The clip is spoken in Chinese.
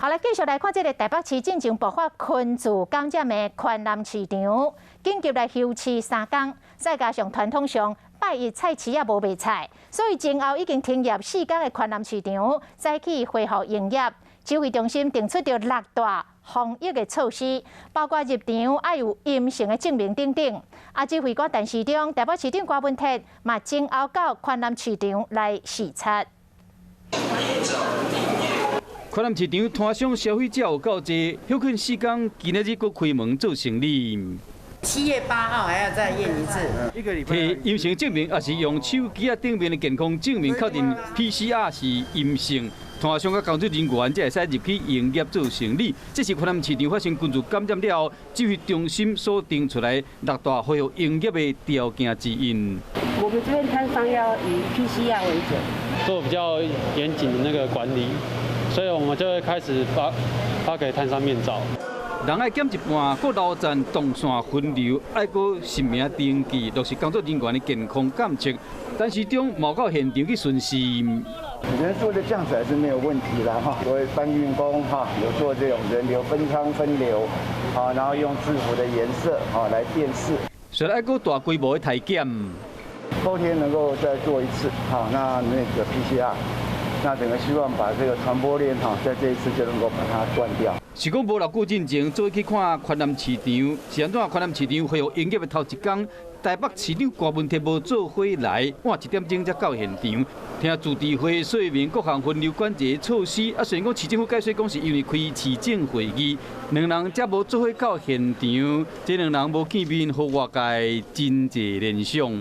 好来，继续来看这个台北市进前爆发昆虫感染的宽南市场，紧急来休市3天，再加上传统上拜一菜市也无卖菜，所以前后已经停业4天的宽南市场，早起恢复营业。指挥中心定出着6大防疫的措施，包括入场要有阴性的证明等等。指挥官陈时中、台北市长郭文铁嘛前后到宽南市场来视察。宽南市场摊商消费者有够济，休困4天，今日佫开门做生意。 7月8号还要再验一次，摕阴性证明，也是用手机顶面的健康证明确定 PCR 是阴性，摊商甲工作人员才会使入去营业做生意。这是宽南市场发生群聚感染了后，指挥中心所定出来6大恢复营业的条件之一。我们这边摊商要以 PCR 为准，做比较严谨的那个管理，所以我们就会开始发给摊商面罩。 人爱减一半，各路站动线分流，爱搁实名登记，落实工作人员的健康监测。陈市长冒到现场去巡视。人数的降载是没有问题的哈，所谓搬运工哈，有做这种人流分仓分流，啊，然后用制服的颜色啊来辨识。所以爱搁大规模的体检。后天能够再做一次，好，那个 PCR。 那整个希望把这个传播链哈，在这一次就能够把它断掉。是讲无偌久之前，做去看宽南市场，是安怎？宽南市场恢复营业的头一天，台北市长郭文铁无做伙来，晚1点钟才到现场，听主治会说明各项分流管制措施。虽然讲市政府解释讲是因为开市政会议，2人才无做伙到现场，这2人无见面，互外界真侪联想。